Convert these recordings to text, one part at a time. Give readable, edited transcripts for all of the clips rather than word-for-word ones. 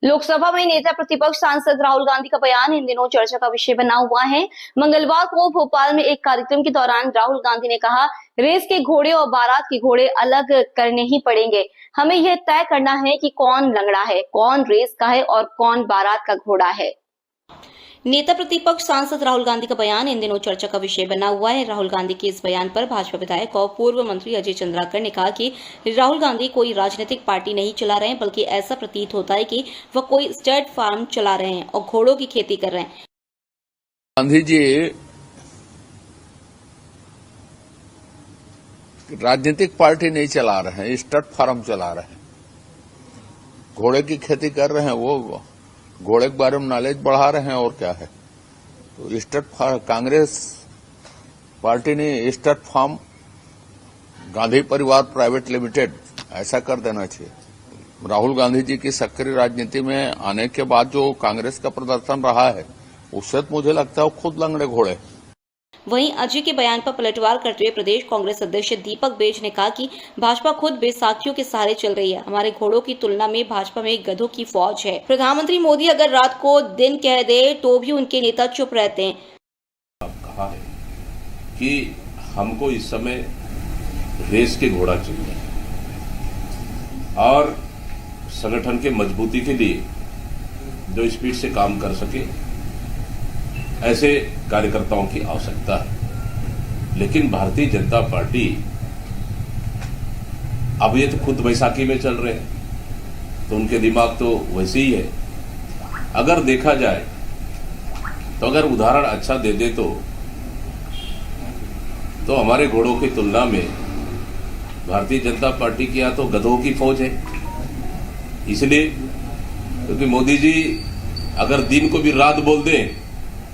लोकसभा में नेता प्रतिपक्ष सांसद राहुल गांधी का बयान इन दिनों चर्चा का विषय बना हुआ है। मंगलवार को भोपाल में एक कार्यक्रम के दौरान राहुल गांधी ने कहा, रेस के घोड़े और बारात के घोड़े अलग करने ही पड़ेंगे। हमें यह तय करना है कि कौन लंगड़ा है, कौन रेस का है और कौन बारात का घोड़ा है। नेता प्रतिपक्ष सांसद राहुल गांधी का बयान इन दिनों चर्चा का विषय बना हुआ है। राहुल गांधी के इस बयान पर भाजपा विधायक और पूर्व मंत्री अजय चंद्राकर ने कहा कि राहुल गांधी कोई राजनीतिक पार्टी नहीं चला रहे हैं, बल्कि ऐसा प्रतीत होता है कि वह कोई स्टड फार्म चला रहे हैं और घोड़ों की खेती कर रहे हैं। गांधी जी राजनीतिक पार्टी नहीं चला रहे हैं, स्टड फार्म चला रहे हैं, घोड़े की खेती कर रहे हैं। वो घोड़े के बारे में नॉलेज बढ़ा रहे हैं और क्या है। तो कांग्रेस पार्टी ने स्टड फार्म गांधी परिवार प्राइवेट लिमिटेड ऐसा कर देना चाहिए। राहुल गांधी जी की सक्रिय राजनीति में आने के बाद जो कांग्रेस का प्रदर्शन रहा है, उससे तो मुझे लगता है वो खुद लंगड़े घोड़े। वहीं अजय के बयान पर पलटवार करते हुए प्रदेश कांग्रेस अध्यक्ष दीपक बेज ने कहा कि भाजपा खुद बैसाखियों के सहारे चल रही है। हमारे घोड़ों की तुलना में भाजपा में गधों की फौज है। प्रधानमंत्री मोदी अगर रात को दिन कह दे तो भी उनके नेता चुप रहते हैं। कहा है कि हमको इस समय रेस के घोड़ा चाहिए और संगठन के मजबूती के लिए जो स्पीड से काम कर सके, ऐसे कार्यकर्ताओं की आवश्यकता है। लेकिन भारतीय जनता पार्टी अब ये तो खुद बैसाखी में चल रहे हैं, तो उनके दिमाग तो वैसे ही है। अगर देखा जाए तो अगर उदाहरण अच्छा दे दे तो हमारे घोड़ों की तुलना में भारतीय जनता पार्टी की यहाँ तो गधों की फौज है। इसलिए क्योंकि मोदी जी अगर दिन को भी रात बोल दें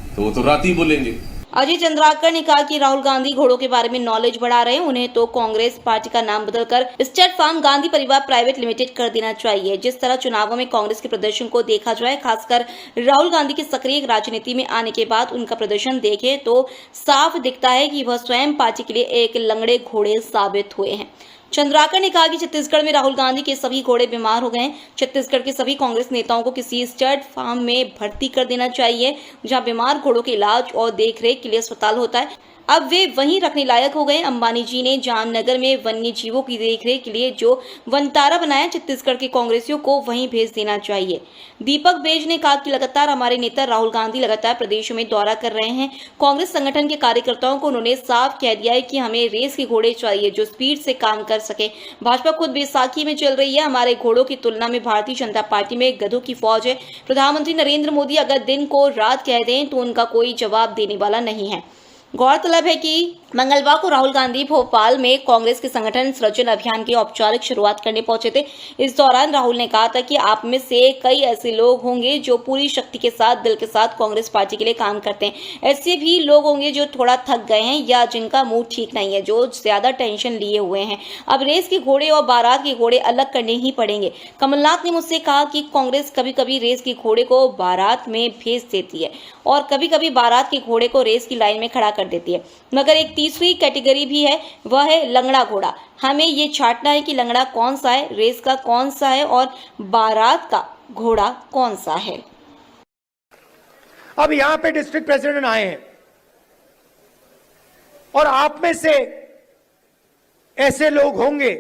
तो वो तो रात ही बोलेंगे। अजय चंद्राकर ने कहा कि राहुल गांधी घोड़ों के बारे में नॉलेज बढ़ा रहे हैं। उन्हें तो कांग्रेस पार्टी का नाम बदलकर स्टड फार्म गांधी परिवार प्राइवेट लिमिटेड कर देना चाहिए। जिस तरह चुनावों में कांग्रेस के प्रदर्शन को देखा जाए, खासकर राहुल गांधी की सक्रिय राजनीति में आने के बाद उनका प्रदर्शन देखे तो साफ दिखता है कि वह स्वयं पार्टी के लिए एक लंगड़े घोड़े साबित हुए हैं। चंद्राकर ने कहा कि छत्तीसगढ़ में राहुल गांधी के सभी घोड़े बीमार हो गए हैं। छत्तीसगढ़ के सभी कांग्रेस नेताओं को किसी स्टड फार्म में भर्ती कर देना चाहिए, जहां बीमार घोड़ों के इलाज और देखरेख के लिए अस्पताल होता है। अब वे वहीं रखने लायक हो गए। अंबानी जी ने जामनगर में वन्य जीवों की देखरेख के लिए जो वनतारा बनाया, छत्तीसगढ़ के कांग्रेसियों को वहीं भेज देना चाहिए। दीपक बेज ने कहा कि लगातार हमारे नेता राहुल गांधी लगातार प्रदेशों में दौरा कर रहे हैं। कांग्रेस संगठन के कार्यकर्ताओं को उन्होंने साफ कह दिया है कि हमें रेस के घोड़े चाहिए जो स्पीड से काम कर सके। भाजपा खुद बैसाखी में चल रही है। हमारे घोड़ों की तुलना में भारतीय जनता पार्टी में गधों की फौज है। प्रधानमंत्री नरेंद्र मोदी अगर दिन को रात कह दें तो उनका कोई जवाब देने वाला नहीं है। गौरतलब है कि मंगलवार को राहुल गांधी भोपाल में कांग्रेस के संगठन सृजन अभियान की औपचारिक शुरुआत करने पहुंचे थे। इस दौरान राहुल ने कहा था कि आप में से कई ऐसे लोग होंगे जो पूरी शक्ति के साथ, दिल के साथ कांग्रेस पार्टी के लिए काम करते हैं। ऐसे भी लोग होंगे जो थोड़ा थक गए हैं या जिनका मूड ठीक नहीं है, जो ज्यादा टेंशन लिए हुए हैं। अब रेस के घोड़े और बारात के घोड़े अलग करने ही पड़ेंगे। कमलनाथ ने मुझसे कहा कि कांग्रेस कभी कभी रेस के घोड़े को बारात में भेज देती है और कभी कभी बारात के घोड़े को रेस की लाइन में खड़ा कर देती है, मगर एक तीसरी कैटेगरी भी है, वह है लंगड़ा घोड़ा। हमें ये छांटना है कि लंगड़ा कौन सा है, रेस का कौन सा है और बारात का घोड़ा कौन सा है। अब यहां पे डिस्ट्रिक्ट प्रेसिडेंट आए हैं और आप में से ऐसे लोग होंगे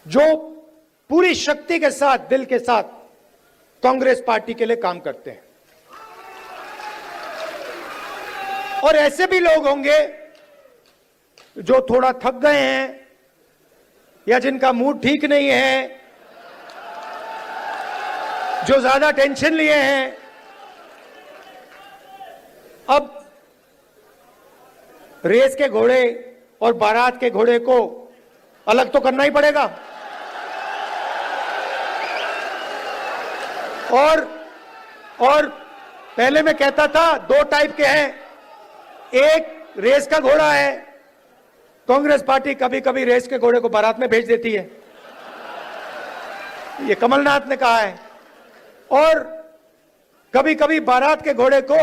जो पूरी शक्ति के साथ, दिल के साथ कांग्रेस पार्टी के लिए काम करते हैं और ऐसे भी लोग होंगे जो थोड़ा थक गए हैं या जिनका मूड ठीक नहीं है, जो ज्यादा टेंशन लिए हैं। अब रेस के घोड़े और बारात के घोड़े को अलग तो करना ही पड़ेगा और पहले मैं कहता था दो टाइप के हैं। एक रेस का घोड़ा है, कांग्रेस पार्टी कभी कभी रेस के घोड़े को बारात में भेज देती है, ये कमलनाथ ने कहा है, और कभी कभी बारात के घोड़े को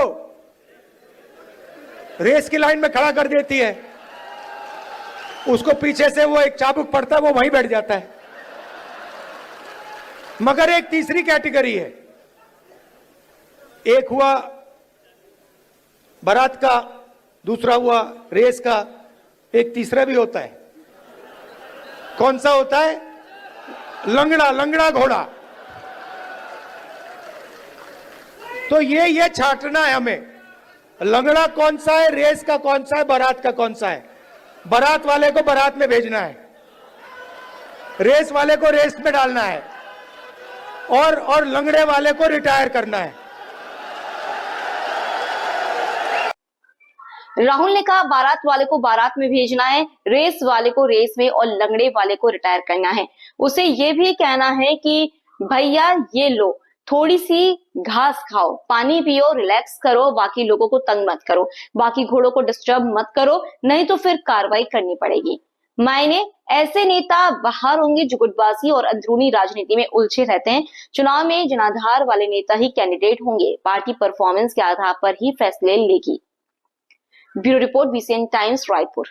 रेस की लाइन में खड़ा कर देती है, उसको पीछे से वो एक चाबुक पड़ता है, वो वहीं बैठ जाता है। मगर एक तीसरी कैटेगरी है। एक हुआ बारात का, दूसरा हुआ रेस का, एक तीसरा भी होता है। कौन सा होता है? लंगड़ा घोड़ा। तो ये छांटना है हमें, लंगड़ा कौन सा है, रेस का कौन सा है, बारात का कौन सा है। बारात वाले को बारात में भेजना है, रेस वाले को रेस में डालना है, और लंगड़े वाले को रिटायर करना है। राहुल ने कहा बारात वाले को बारात में भेजना है, रेस वाले को रेस में और लंगड़े वाले को रिटायर करना है। उसे ये भी कहना है कि भैया ये लो, थोड़ी सी घास खाओ, पानी पियो, रिलैक्स करो, बाकी लोगों को तंग मत करो, बाकी घोड़ों को डिस्टर्ब मत करो, नहीं तो फिर कार्रवाई करनी पड़ेगी। मायने ऐसे नेता बाहर होंगे जो गुटबाजी और अंदरूनी राजनीति में उलझे रहते हैं। चुनाव में जनाधार वाले नेता ही कैंडिडेट होंगे, पार्टी परफॉर्मेंस के आधार पर ही फैसले लेगी। Bureau report, BCN times, Raipur.